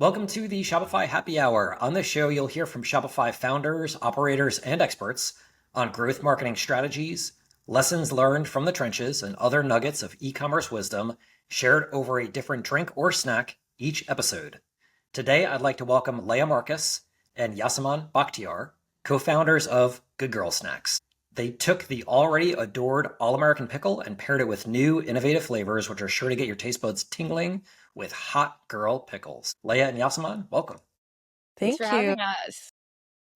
Welcome to the Shopify Happy Hour. On this show, you'll hear from Shopify founders, operators, and experts on growth marketing strategies, lessons learned from the trenches, and other nuggets of e-commerce wisdom shared over a different drink or snack each episode. Today, I'd like to welcome Leah Marcus and Yasaman Bakhtier, co-founders of Good Girl Snacks. They took the already adored All-American pickle and paired it with new, innovative flavors, which are sure to get your taste buds tingling with hot girl pickles. Leah and Yasaman, welcome. Thanks for Thank you. having us.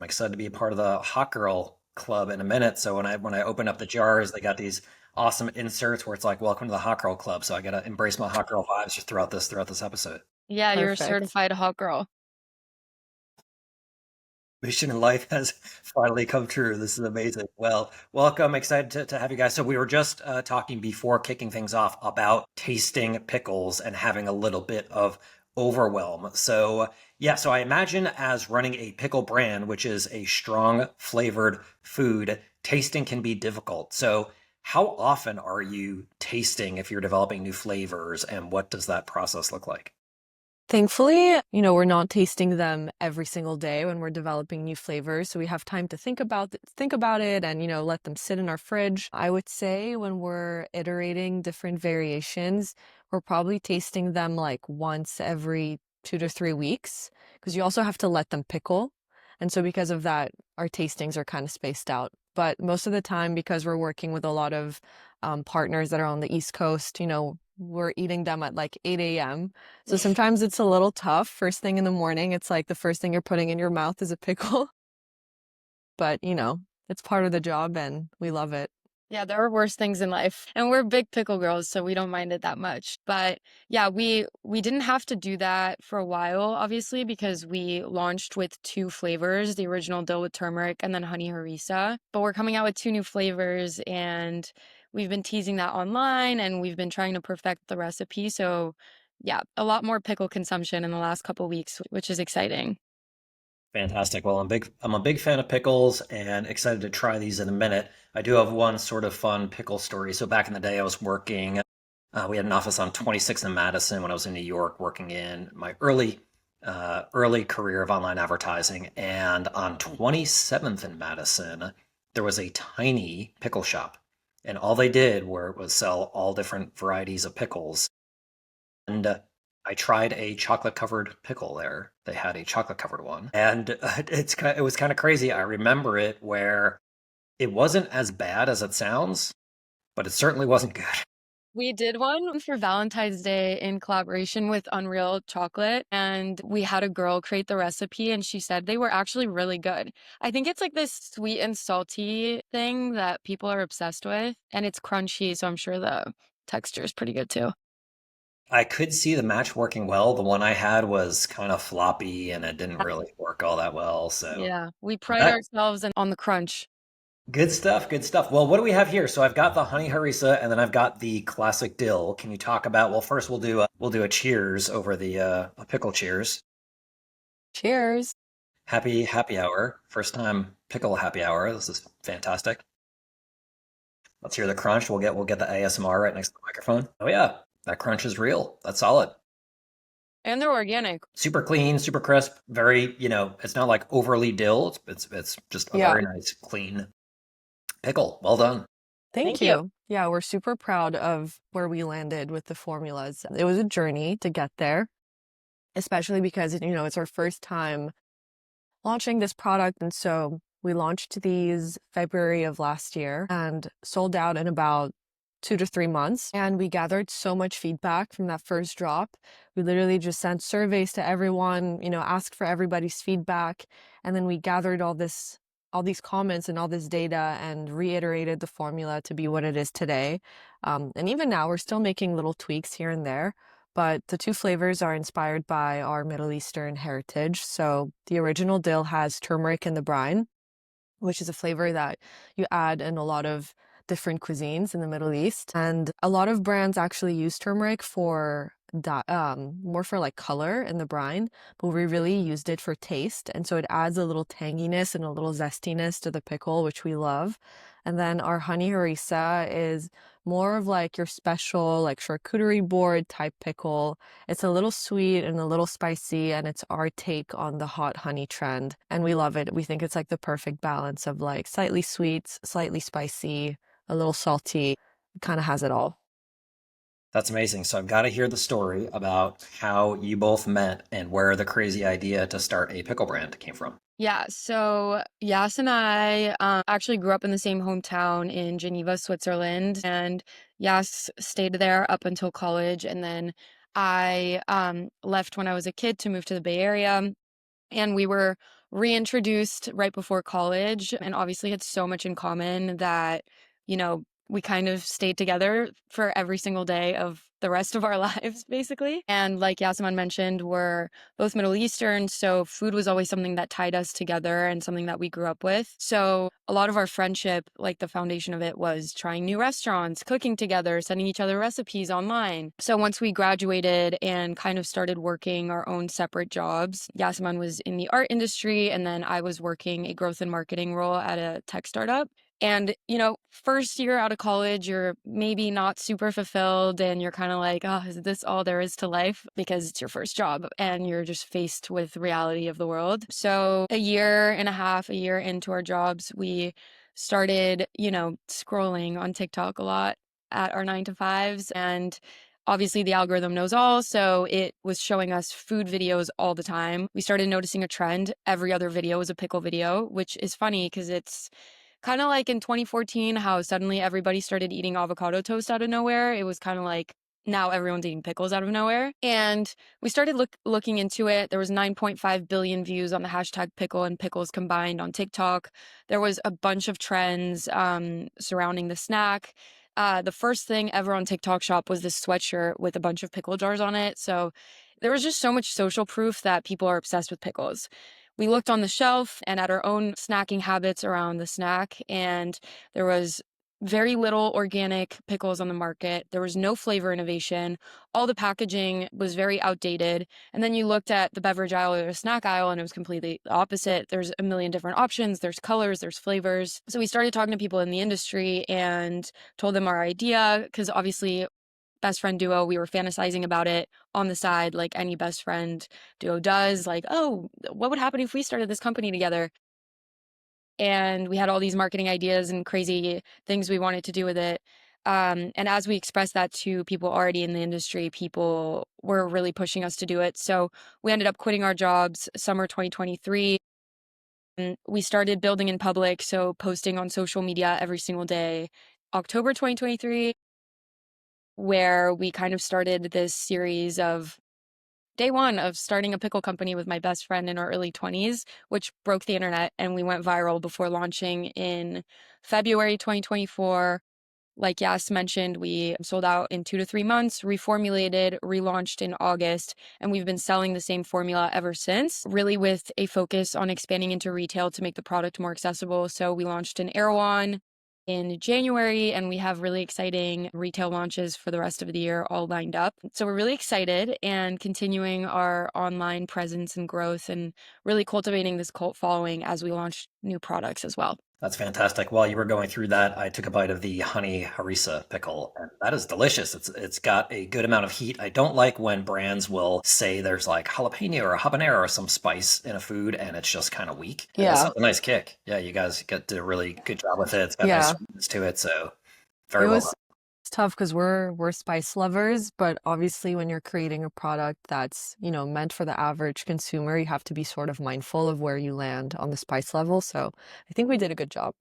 I'm excited to be a part of the hot girl club in a minute. So when I open up the jars, they got these awesome inserts where it's like, welcome to the hot girl club. So I got to embrace my hot girl vibes just throughout this episode. Yeah, you're a Perfect. certified hot girl. Mission in life has finally come true. This is amazing. Well, welcome. Excited to have you guys. So we were just talking before kicking things off about tasting pickles and having a little bit of overwhelm. So yeah, so I imagine as running a pickle brand, which is a strong flavored food, tasting can be difficult. So how often are you tasting if you're developing new flavors, and what does that process look like? Thankfully, we're not tasting them every single day when we're developing new flavors, so we have time to think about it and, let them sit in our fridge. I would say when we're iterating different variations, we're probably tasting them like once every 2 to 3 weeks, because you also have to let them pickle. And so because of that, our tastings are kind of spaced out. But most of the time, because we're working with a lot of partners that are on the East Coast, we're eating them at like 8 a.m. So sometimes it's a little tough. First thing in the morning, it's like the first thing you're putting in your mouth is a pickle. But, it's part of the job and we love it. Yeah, there are worse things in life. And we're big pickle girls, so we don't mind it that much. But yeah, we didn't have to do that for a while, obviously, because we launched with 2 flavors, the original dill with turmeric and then honey harissa. But we're coming out with 2 new flavors, and we've been teasing that online and we've been trying to perfect the recipe. So yeah, a lot more pickle consumption in the last couple of weeks, which is exciting. Fantastic. Well, I'm a big fan of pickles and excited to try these in a minute. I do have one sort of fun pickle story. So back in the day, I was working. We had an office on 26th and Madison when I was in New York, working in my early career of online advertising. And on 27th and Madison, there was a tiny pickle shop, and all they did was sell all different varieties of pickles. And I tried a chocolate covered pickle there. They had a chocolate covered one, and it was kind of crazy. I remember it where it wasn't as bad as it sounds, but it certainly wasn't good. We did one for Valentine's Day in collaboration with Unreal Chocolate, and we had a girl create the recipe, and she said they were actually really good. I think it's like this sweet and salty thing that people are obsessed with, and it's crunchy, so I'm sure the texture is pretty good too. I could see the match working well. The one I had was kind of floppy and it didn't really work all that well. So Yeah, we pride that, ourselves on the crunch. good stuff, good stuff. Well, what do we have here? So I've got the honey harissa and then I've got the classic dill. Can you talk about, well, first we'll do a cheers over the a pickle cheers. Cheers. Happy hour. First time pickle happy hour. This is fantastic. Let's hear the crunch. We'll get the ASMR right next to the microphone. Oh yeah, that crunch is real. That's solid. And they're organic. Super clean, super crisp. Very, it's not like overly dill. It's just a Yeah. very nice, clean pickle. Well done. Thank you. Yeah, we're super proud of where we landed with the formulas. It was a journey to get there, especially because, it's our first time launching this product. And so we launched these February of last year and sold out in about 2 to 3 months. And we gathered so much feedback from that first drop. We literally just sent surveys to everyone, asked for everybody's feedback. And then we gathered all these comments and all this data and reiterated the formula to be what it is today. And even now, we're still making little tweaks here and there. But the 2 flavors are inspired by our Middle Eastern heritage. So the original dill has turmeric in the brine, which is a flavor that you add in a lot of different cuisines in the Middle East. And a lot of brands actually use turmeric for more for like color in the brine, but we really used it for taste. And so it adds a little tanginess and a little zestiness to the pickle, which we love. And then our honey harissa is more of like your special like charcuterie board type pickle. It's a little sweet and a little spicy, and it's our take on the hot honey trend. And we love it. We think it's like the perfect balance of like slightly sweet, slightly spicy, a little salty. It kind of has it all. That's amazing. So I've got to hear the story about how you both met and where the crazy idea to start a pickle brand came from. Yeah, so Yas and I actually grew up in the same hometown in Geneva, Switzerland, and Yas stayed there up until college, and then I left when I was a kid to move to the Bay Area, and we were reintroduced right before college, and obviously had so much in common that, we kind of stayed together for every single day of the rest of our lives, basically. And like Yasaman mentioned, we're both Middle Eastern, so food was always something that tied us together and something that we grew up with. So a lot of our friendship, like the foundation of it, was trying new restaurants, cooking together, sending each other recipes online. So once we graduated and kind of started working our own separate jobs, Yasaman was in the art industry, and then I was working a growth and marketing role at a tech startup. And, first year out of college, you're maybe not super fulfilled and you're kind of like, oh, is this all there is to life? Because it's your first job and you're just faced with reality of the world. So a year and a half, a year into our jobs, we started, scrolling on TikTok a lot at our 9 to 5s. And obviously the algorithm knows all. So it was showing us food videos all the time. We started noticing a trend. Every other video was a pickle video, which is funny because it's kind of like in 2014, how suddenly everybody started eating avocado toast out of nowhere. It was kind of like now everyone's eating pickles out of nowhere. And we started looking into it. There was 9.5 billion views on the hashtag pickle and pickles combined on TikTok. There was a bunch of trends surrounding the snack. The first thing ever on TikTok Shop was this sweatshirt with a bunch of pickle jars on it. So there was just so much social proof that people are obsessed with pickles. We looked on the shelf and at our own snacking habits around the snack, and there was very little organic pickles on the market. There was no flavor innovation. All the packaging was very outdated. And then you looked at the beverage aisle or the snack aisle, and it was completely the opposite. There's a million different options. There's colors, there's flavors. So we started talking to people in the industry and told them our idea, because obviously best friend duo, we were fantasizing about it on the side, like any best friend duo does, like, oh, what would happen if we started this company together? And we had all these marketing ideas and crazy things we wanted to do with it. And as we expressed that to people already in the industry, people were really pushing us to do it. So we ended up quitting our jobs summer 2023. And we started building in public, so posting on social media every single day. October 2023, where we kind of started this series of day one of starting a pickle company with my best friend in our early 20s, which broke the internet, and we went viral before launching in February 2024. Like Yas mentioned, we sold out in 2 to 3 months, reformulated, relaunched in August, and we've been selling the same formula ever since, really with a focus on expanding into retail to make the product more accessible. So we launched in Erewhon in January, and we have really exciting retail launches for the rest of the year all lined up. So we're really excited and continuing our online presence and growth and really cultivating this cult following as we launch new products as well. That's fantastic. While you were going through that, I took a bite of the honey harissa pickle, and that is delicious. It's got a good amount of heat. I don't like when brands will say there's like jalapeno or habanero or some spice in a food, and it's just kind of weak. And this Yeah. is a nice kick. Yeah, you guys get a really good job with it. It's got nice Yeah. sweetness to it, so It very well done. was it's tough because we're spice lovers, but obviously when you're creating a product that's, meant for the average consumer, you have to be sort of mindful of where you land on the spice level. So I think we did a good job.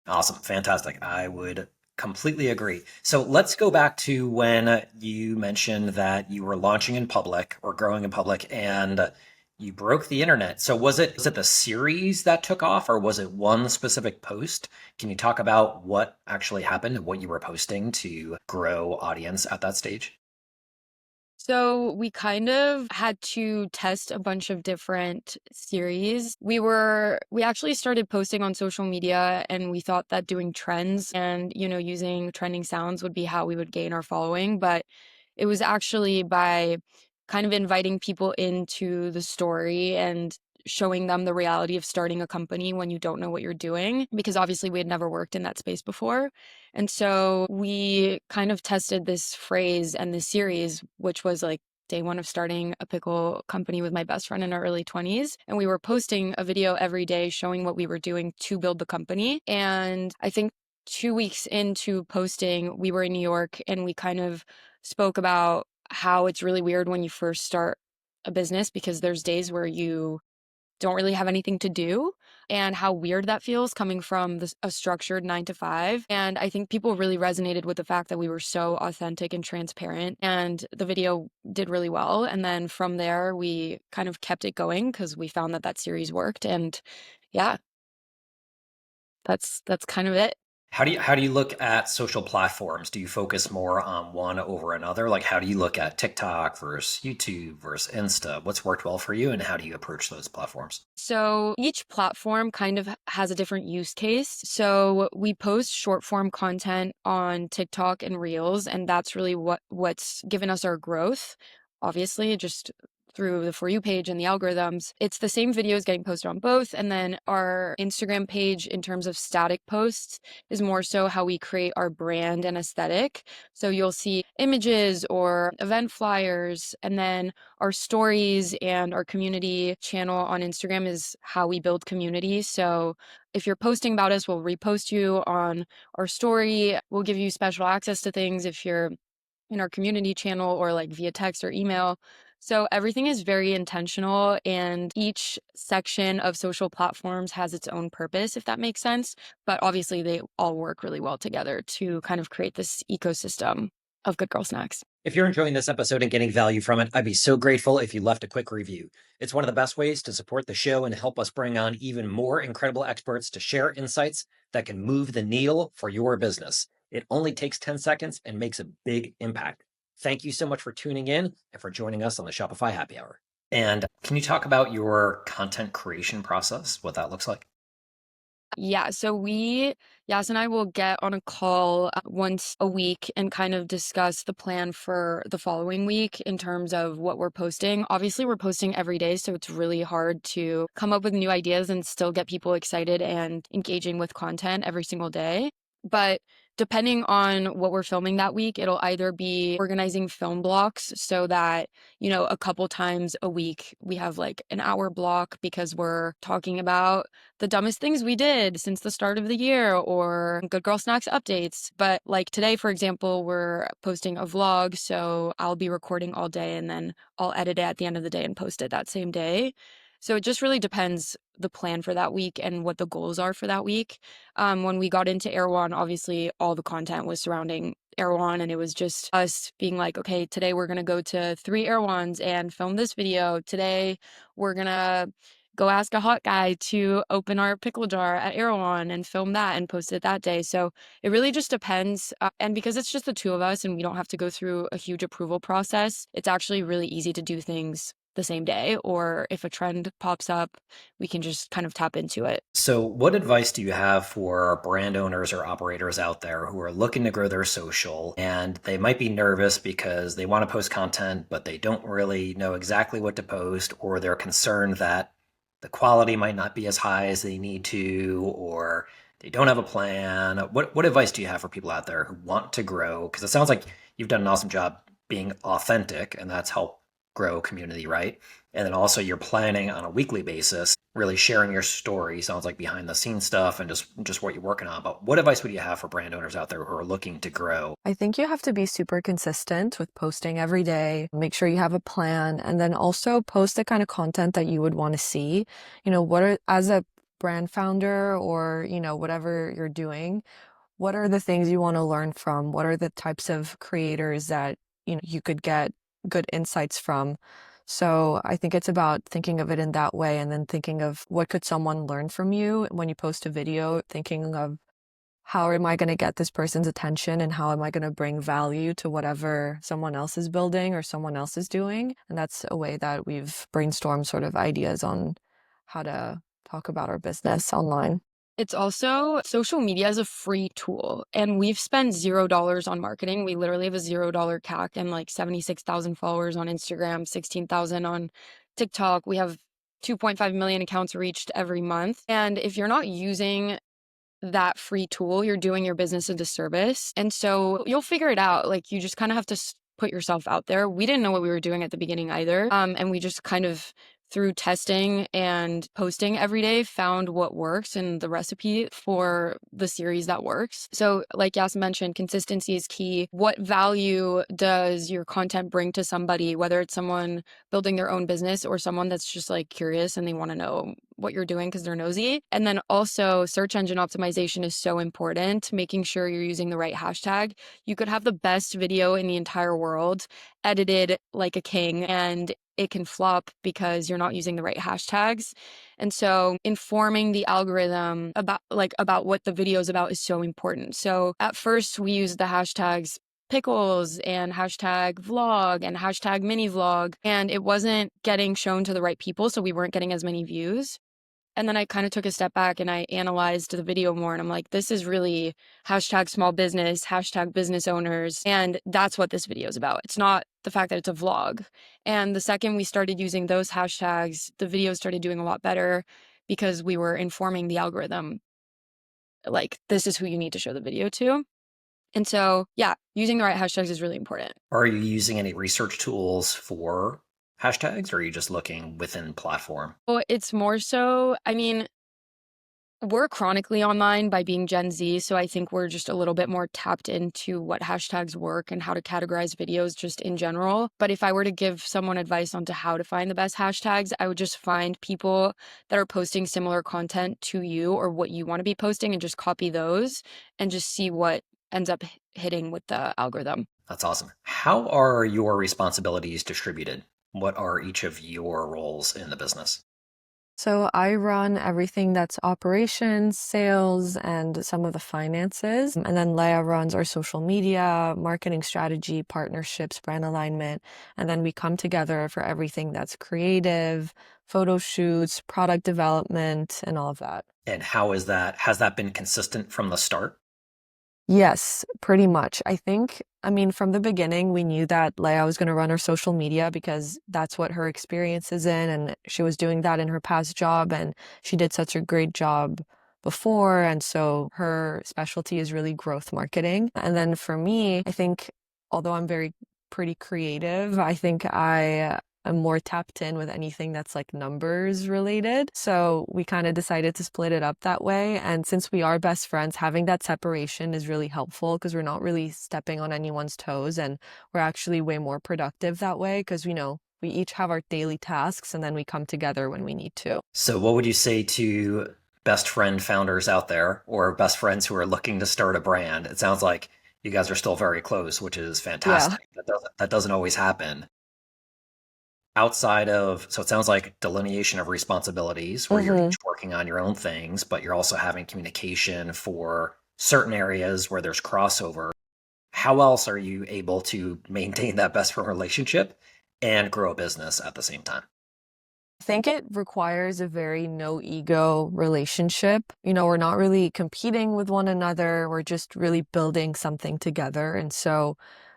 Awesome. Fantastic. I would completely agree. So let's go back to when you mentioned that you were launching in public or growing in public and you broke the internet. So was it the series that took off or was it one specific post? Can you talk about what actually happened and what you were posting to grow audience at that stage? So we kind of had to test a bunch of different series. We actually started posting on social media, and we thought that doing trends and, using trending sounds would be how we would gain our following. But it was actually by kind of inviting people into the story and showing them the reality of starting a company when you don't know what you're doing, because obviously we had never worked in that space before. And so we kind of tested this phrase and this series, which was like day one of starting a pickle company with my best friend in our early 20s. And we were posting a video every day showing what we were doing to build the company. And I think 2 weeks into posting, we were in New York and we kind of spoke about how it's really weird when you first start a business because there's days where you don't really have anything to do and how weird that feels coming from a structured 9 to 5. And I think people really resonated with the fact that we were so authentic and transparent, and the video did really well. And then from there, we kind of kept it going because we found that that series worked. And yeah, that's kind of it. How do you look at social platforms? Do you focus more on one over another? Like how do you look at TikTok versus YouTube versus Insta? What's worked well for you and how do you approach those platforms? So each platform kind of has a different use case. So we post short form content on TikTok and Reels, and that's really what's given us our growth. Obviously, just through the For You page and the algorithms, it's the same videos getting posted on both. And then our Instagram page, in terms of static posts, is more so how we create our brand and aesthetic. So you'll see images or event flyers, and then our stories and our community channel on Instagram is how we build community. So if you're posting about us, we'll repost you on our story. We'll give you special access to things if you're in our community channel or like via text or email. So everything is very intentional, and each section of social platforms has its own purpose, if that makes sense. But obviously, they all work really well together to kind of create this ecosystem of good girl snacks. If you're enjoying this episode and getting value from it, I'd be so grateful if you left a quick review. It's one of the best ways to support the show and help us bring on even more incredible experts to share insights that can move the needle for your business. It only takes 10 seconds and makes a big impact. Thank you so much for tuning in and for joining us on the Shopify Happy Hour. And can you talk about your content creation process, what that looks like? Yeah, so Yas and I will get on a call once a week and kind of discuss the plan for the following week in terms of what we're posting. Obviously, we're posting every day, so it's really hard to come up with new ideas and still get people excited and engaging with content every single day. But depending on what we're filming that week, it'll either be organizing film blocks so that, a couple times a week we have like an hour block because we're talking about the dumbest things we did since the start of the year or Good Girl Snacks updates. But like today, for example, we're posting a vlog. So I'll be recording all day and then I'll edit it at the end of the day and post it that same day. So it just really depends the plan for that week and what the goals are for that week. When we got into Erewhon, obviously all the content was surrounding Erewhon, and it was just us being like, okay, today we're going to go to 3 Erewhons and film this video. Today we're going to go ask a hot guy to open our pickle jar at Erewhon and film that and post it that day. So it really just depends. And because it's just the two of us and we don't have to go through a huge approval process, it's actually really easy to do things the same day. Or if a trend pops up, we can just kind of tap into it. So, what advice do you have for brand owners or operators out there who are looking to grow their social and they might be nervous because they want to post content, but they don't really know exactly what to post, or they're concerned that the quality might not be as high as they need to, or they don't have a plan? What advice do you have for people out there who want to grow? Because it sounds like you've done an awesome job being authentic, and that's helped grow community, right? And then also you're planning on a weekly basis, really sharing your story. Sounds like behind the scenes stuff and just what you're working on. But what advice would you have for brand owners out there who are looking to grow? I think you have to be super consistent with posting every day. Make sure you have a plan, and then also post the kind of content that you would want to see. As a brand founder or, whatever you're doing, what are the things you want to learn from? What are the types of creators that, you could get good insights from? So I think it's about thinking of it in that way, and then thinking of what could someone learn from you when you post a video, thinking of how am I going to get this person's attention and how am I going to bring value to whatever someone else is building or someone else is doing. And that's a way that we've brainstormed sort of ideas on how to talk about our business online. It's also social media is a free tool, and we've spent $0 on marketing. We literally have a $0 CAC and like 76,000 followers on Instagram, 16,000 on TikTok. We have 2.5 million accounts reached every month. And if you're not using that free tool, you're doing your business a disservice. And so you'll figure it out. Like you just kind of have to put yourself out there. We didn't know what we were doing at the beginning either. And we just kind of through testing and posting every day found what works and the recipe for the series that works. So like Yas mentioned, consistency is key. What value does your content bring to somebody, whether it's someone building their own business or someone that's just like curious and they want to know what you're doing because they're nosy. And then also search engine optimization is so important, making sure you're using the right hashtag. You could have the best video in the entire world edited like a king and it can flop because you're not using the right hashtags. And so informing the algorithm about what the video is about is so important. So at first we used the hashtags pickles and hashtag vlog and hashtag mini vlog, and it wasn't getting shown to the right people. So we weren't getting as many views. And then I kind of took a step back and I analyzed the video more. And I'm like, this is really hashtag small business, hashtag business owners. And that's what this video is about. It's not the fact that it's a vlog. And the second we started using those hashtags, the videos started doing a lot better because we were informing the algorithm, like, this is who you need to show the video to. And so, yeah, using the right hashtags is really important. Are you using any research tools for hashtags, or are you just looking within platform? Well, it's more so, I mean, we're chronically online by being Gen Z, so I think we're just a little bit more tapped into what hashtags work and how to categorize videos just in general. But if I were to give someone advice on to how to find the best hashtags, I would just find people that are posting similar content to you or what you want to be posting and just copy those and just see what ends up hitting with the algorithm. That's awesome. How are your responsibilities distributed? What are each of your roles in the business? So I run everything that's operations, sales, and some of the finances. And then Leah runs our social media, marketing strategy, partnerships, brand alignment. And then we come together for everything that's creative, photo shoots, product development, and all of that. And how is that? Has that been consistent from the start? Yes, pretty much. I mean, from the beginning, we knew that Leia was going to run her social media because that's what her experience is in, and she was doing that in her past job, and she did such a great job before, and so her specialty is really growth marketing. And then for me, I think, although I'm very pretty creative, I think I'm more tapped in with anything that's like numbers related. So we kind of decided to split it up that way. And since we are best friends, having that separation is really helpful because we're not really stepping on anyone's toes and we're actually way more productive that way because we each have our daily tasks and then we come together when we need to. So, what would you say to best friend founders out there or best friends who are looking to start a brand? It sounds like you guys are still very close, which is Yeah. fantastic. That doesn't always happen. Outside of, so it sounds like delineation of responsibilities where you're hmm each working on your own things, but you're also having communication for certain areas where there's crossover. How else are you able to maintain that best friend relationship and grow a business at the same time? I think it requires a very no ego relationship. We're not really competing with one another. We're just really building something together. And so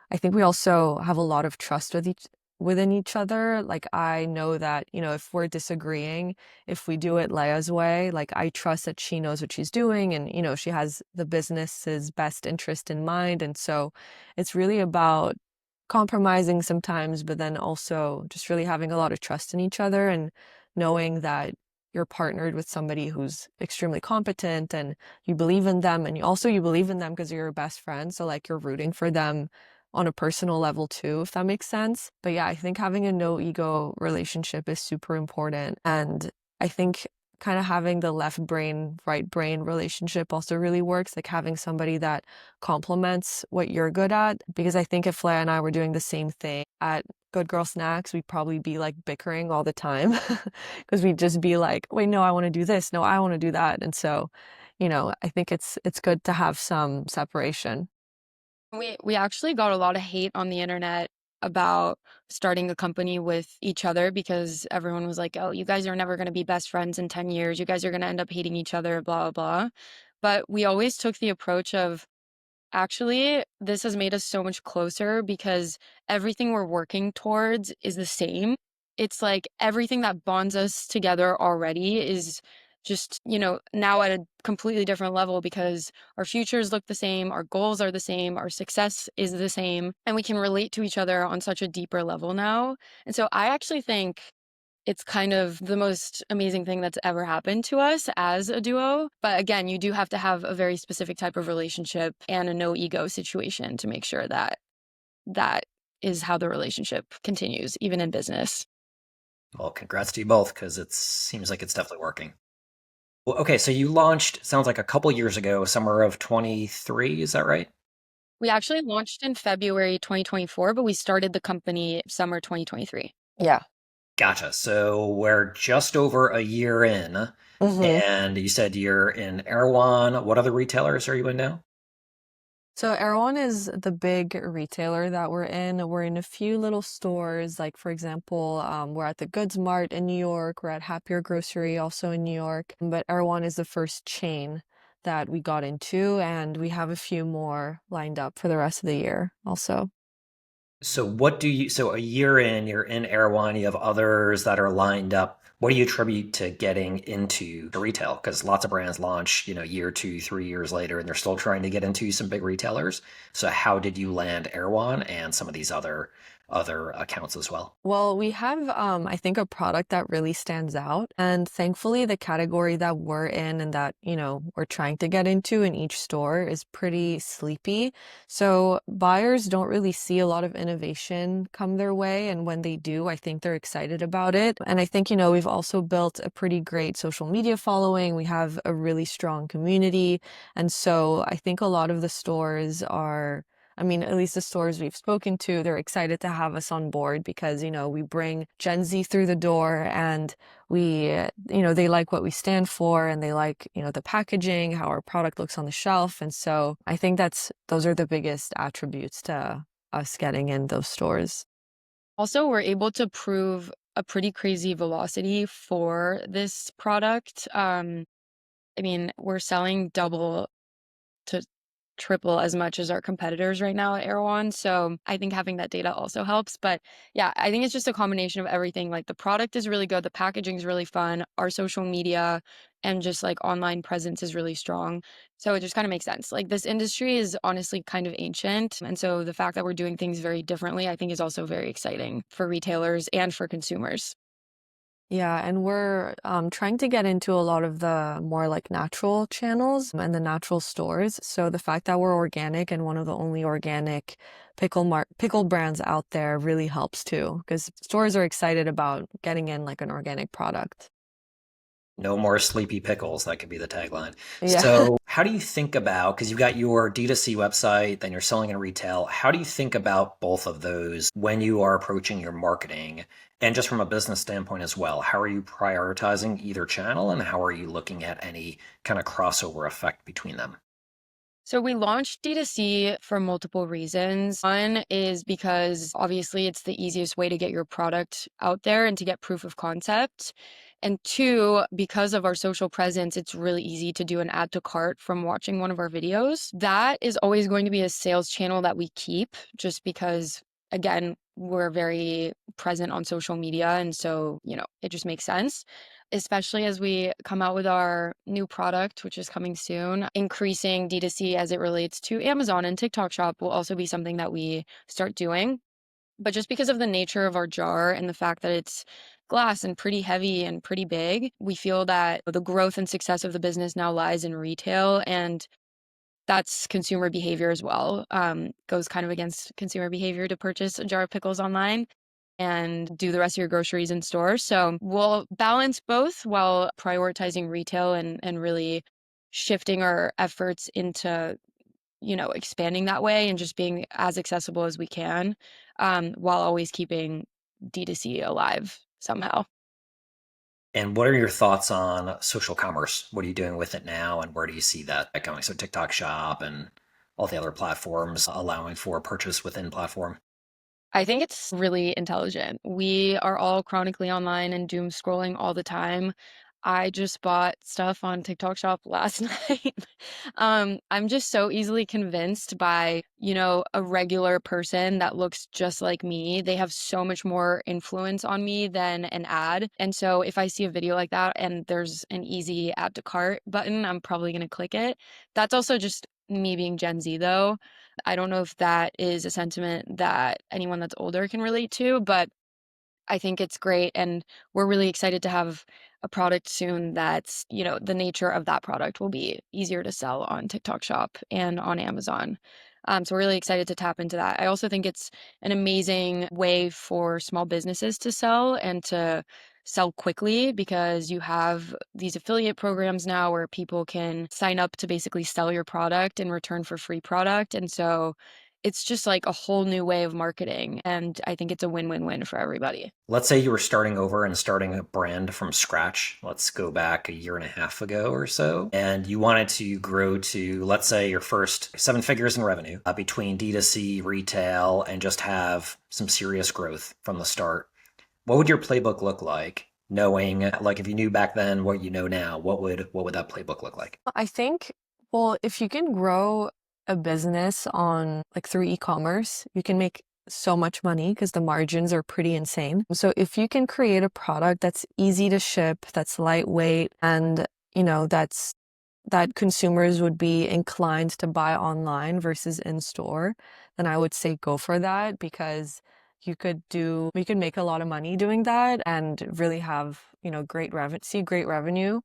I think we also have a lot of trust within each other. Like I know that, if we're disagreeing, if we do it Leia's way, like I trust that she knows what she's doing and, she has the business's best interest in mind. And so it's really about compromising sometimes, but then also just really having a lot of trust in each other and knowing that you're partnered with somebody who's extremely competent and you believe in them and you believe in them because you're your best friend. So like you're rooting for them on a personal level too, if that makes sense. But yeah, I think having a no ego relationship is super important. And I think kind of having the left brain, right brain relationship also really works, like having somebody that complements what you're good at. Because I think if Leia and I were doing the same thing at Good Girl Snacks, we'd probably be like bickering all the time because we'd just be like, wait, no, I want to do this. No, I want to do that. And so, I think it's good to have some separation. We actually got a lot of hate on the internet about starting a company with each other because everyone was like, "Oh, you guys are never going to be best friends in 10 years. You guys are going to end up hating each other, blah, blah, blah." But we always took the approach of actually, this has made us so much closer because everything we're working towards is the same. it's like everything that bonds us together already is just, now at a completely different level because our futures look the same, our goals are the same, our success is the same, and we can relate to each other on such a deeper level now. And so I actually think it's kind of the most amazing thing that's ever happened to us as a duo. But again, you do have to have a very specific type of relationship and a no ego situation to make sure that that is how the relationship continues, even in business. Well, congrats to you both because it seems like it's definitely working. Well, okay, so you launched, sounds like a couple years ago, summer of 23, is that right? We actually launched in February 2024, but we started the company summer 2023. Yeah. Gotcha. So we're just over a year in, hmm and you said you're in Erewhon. What other retailers are you in now? So Erewhon is the big retailer that we're in. We're in a few little stores, like for example, we're at the Goods Mart in New York. We're at Happier Grocery, also in New York. But Erewhon is the first chain that we got into, and we have a few more lined up for the rest of the year also. So so a year in, you're in Erewhon, you have others that are lined up. What do you attribute to getting into the retail? Because lots of brands launch, year, 2, 3 years later, and they're still trying to get into some big retailers. So how did you land Erewhon and some of these other accounts as well? Well, we have, I think, a product that really stands out. And thankfully, the category that we're in and that, we're trying to get into in each store is pretty sleepy. So buyers don't really see a lot of innovation come their way. And when they do, I think they're excited about it. And I think, we've also built a pretty great social media following. We have a really strong community. And so I think a lot of the stores are, I mean, at least the stores we've spoken to, they're excited to have us on board because, we bring Gen Z through the door and they like what we stand for and they like, the packaging, how our product looks on the shelf. And so I think those are the biggest attributes to us getting in those stores. Also, we're able to prove a pretty crazy velocity for this product. I mean, we're selling double to triple as much as our competitors right now at Erewhon. So I think having that data also helps. But yeah, I think it's just a combination of everything. Like the product is really good, the packaging is really fun, our social media and just like online presence is really strong. So it just kind of makes sense. Like this industry is honestly kind of ancient. And so the fact that we're doing things very differently, I think is also very exciting for retailers and for consumers. Yeah, and we're trying to get into a lot of the more like natural channels and the natural stores. So the fact that we're organic and one of the only organic pickle brands out there really helps too, because stores are excited about getting in like an organic product. No more sleepy pickles. That could be the tagline. Yeah. So, how do you think about, because you've got your D2C website, then you're selling in retail, how do you think about both of those when you are approaching your marketing? And just from a business standpoint as well, how are you prioritizing either channel and how are you looking at any kind of crossover effect between them? So we launched D2C for multiple reasons. One is because obviously it's the easiest way to get your product out there and to get proof of concept. And two, because of our social presence, it's really easy to do an add to cart from watching one of our videos. That is always going to be a sales channel that we keep just because, again, we're very present on social media. And so, it just makes sense, especially as we come out with our new product, which is coming soon. Increasing D2C as it relates to Amazon and TikTok Shop will also be something that we start doing. But just because of the nature of our jar and the fact that it's glass and pretty heavy and pretty big, we feel that the growth and success of the business now lies in retail. And that's consumer behavior as well. Goes kind of against consumer behavior to purchase a jar of pickles online and do the rest of your groceries in store. So we'll balance both while prioritizing retail and really shifting our efforts into, expanding that way and just being as accessible as we can, while always keeping D2C alive somehow. And what are your thoughts on social commerce? What are you doing with it now and where do you see that going? So, TikTok Shop and all the other platforms allowing for purchase within platform. I think it's really intelligent. We are all chronically online and doom scrolling all the time. I just bought stuff on TikTok Shop last night. I'm just so easily convinced by, a regular person that looks just like me. They have so much more influence on me than an ad. And so if I see a video like that and there's an easy add to cart button, I'm probably going to click it. That's also just me being Gen Z, though. I don't know if that is a sentiment that anyone that's older can relate to, but I think it's great. And we're really excited to have a product soon that's, the nature of that product will be easier to sell on TikTok Shop and on Amazon. So we're really excited to tap into that. I also think it's an amazing way for small businesses to sell and to sell quickly because you have these affiliate programs now where people can sign up to basically sell your product in return for free product. And so it's just like a whole new way of marketing. And I think it's a win-win-win for everybody. Let's say you were starting over and starting a brand from scratch. Let's go back a year and a half ago or so. And you wanted to grow to, let's say, your first 7 figures in revenue between D2C, retail, and just have some serious growth from the start. What would your playbook look like? Knowing, like, if you knew back then what you know now, what would that playbook look like? I think, well, if you can grow a business on like through e-commerce, you can make so much money because the margins are pretty insane. So if you can create a product that's easy to ship, that's lightweight, and that consumers would be inclined to buy online versus in store, then I would say go for that because you could make a lot of money doing that and really have, great revenue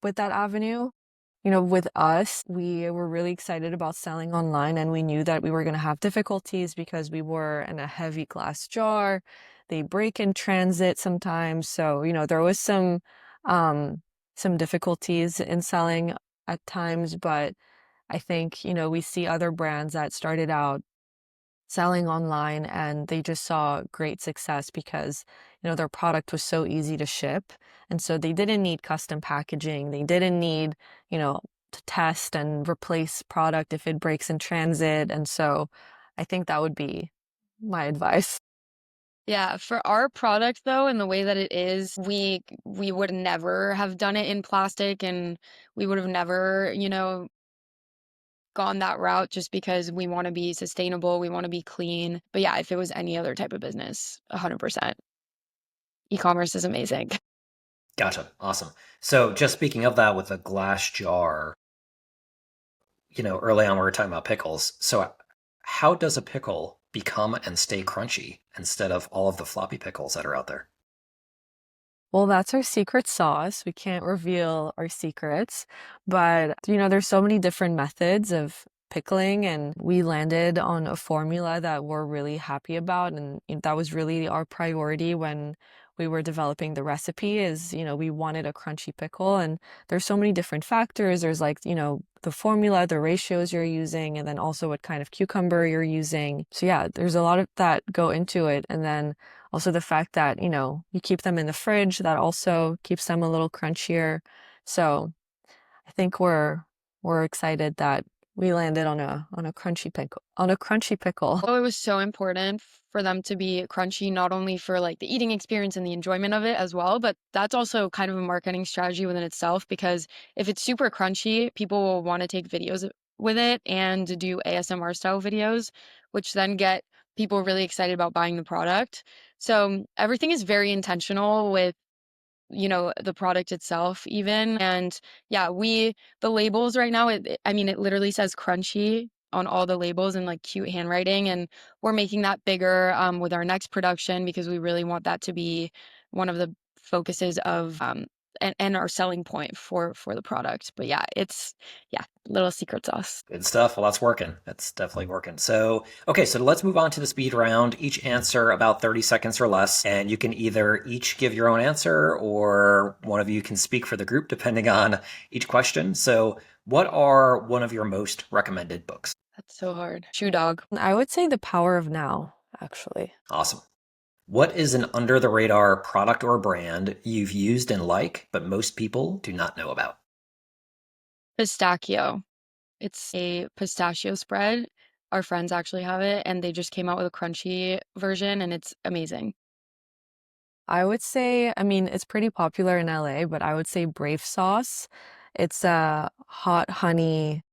with that avenue. With us, we were really excited about selling online and we knew that we were going to have difficulties because we were in a heavy glass jar. They break in transit sometimes. So, there was some difficulties in selling at times, but I think, we see other brands that started out selling online and they just saw great success because their product was so easy to ship, and so they didn't need custom packaging, they didn't need to test and replace product if it breaks in transit. And so I think that would be my advice. Yeah, for our product though, and the way that it is, we would never have done it in plastic and we would have never, gone that route just because we want to be sustainable, we want to be clean. But yeah, if it was any other type of business, 100%. E-commerce is amazing. Gotcha. Awesome. So just speaking of that with a glass jar, early on we were talking about pickles. So how does a pickle become and stay crunchy instead of all of the floppy pickles that are out there? Well, that's our secret sauce. We can't reveal our secrets, but there's so many different methods of pickling, and we landed on a formula that we're really happy about, and that was really our priority when we were developing the recipe is, we wanted a crunchy pickle, and there's so many different factors. There's like, the formula, the ratios you're using, and then also what kind of cucumber you're using. So yeah, there's a lot of that go into it. And then also the fact that, you keep them in the fridge, that also keeps them a little crunchier. So I think we're excited that we landed on a crunchy pickle. Oh, it was so important for them to be crunchy, not only for like the eating experience and the enjoyment of it as well, but that's also kind of a marketing strategy within itself because if it's super crunchy, people will want to take videos with it and do ASMR style videos, which then get people really excited about buying the product. So everything is very intentional with the product itself even. And yeah, the labels right now, I mean, it literally says crunchy on all the labels in like cute handwriting. And we're making that bigger with our next production because we really want that to be one of the focuses of and our selling point for the product. But yeah, little secret sauce. Good stuff. Well, that's working. That's definitely working. So, okay, so let's move on to the speed round. Each answer about 30 seconds or less, and you can either each give your own answer or one of you can speak for the group depending on each question. So, what are one of your most recommended books? That's so hard. Shoedog. I would say The Power of Now, actually. Awesome. What is an under the radar product or brand you've used and like, but most people do not know about? Pistakio. It's a pistachio spread. Our friends actually have it, and they just came out with a crunchy version, and it's amazing. I would say, I mean, it's pretty popular in LA, but I would say Brave sauce. It's a hot honey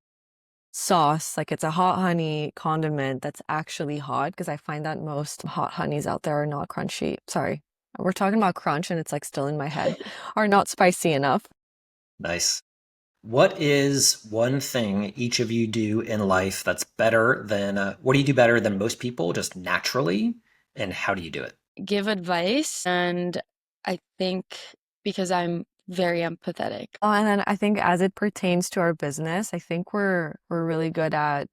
sauce. Like it's a hot honey condiment that's actually hot because I find that most hot honeys out there are not crunchy. Sorry. We're talking about crunch and it's like still in my head, are not spicy enough. Nice. What is one thing each of you do in life that's better than, what do you do better than most people just naturally? And how do you do it? Give advice, and I think because I'm very empathetic. Oh, and then I think as it pertains to our business, I think we're really good at,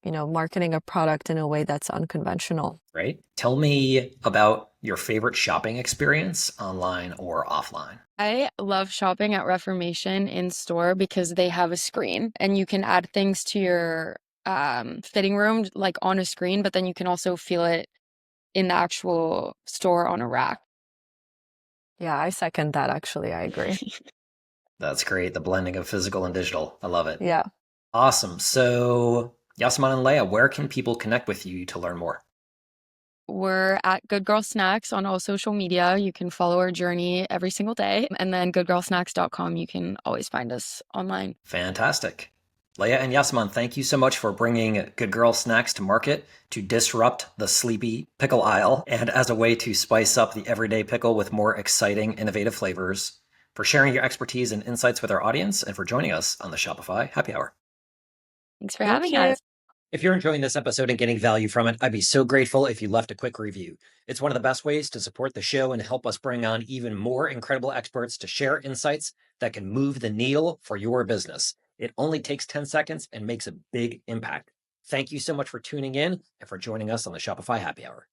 marketing a product in a way that's unconventional. Right? Tell me about your favorite shopping experience, online or offline. I love shopping at Reformation in store because they have a screen and you can add things to your fitting room like on a screen, but then you can also feel it in the actual store on a rack. Yeah, I second that actually. I agree. That's great. The blending of physical and digital. I love it. Yeah. Awesome. So, Yasaman and Leah, where can people connect with you to learn more? We're at Good Girl Snacks on all social media. You can follow our journey every single day. And then goodgirlsnacks.com, you can always find us online. Fantastic. Leah and Yasaman, thank you so much for bringing Good Girl Snacks to market to disrupt the sleepy pickle aisle and as a way to spice up the everyday pickle with more exciting, innovative flavors, for sharing your expertise and insights with our audience, and for joining us on the Shopify Happy Hour. Thanks for Thank having you. us. If you're enjoying this episode and getting value from it, I'd be so grateful if you left a quick review. It's one of the best ways to support the show and help us bring on even more incredible experts to share insights that can move the needle for your business. It only takes 10 seconds and makes a big impact. Thank you so much for tuning in and for joining us on the Shopify Happy Hour.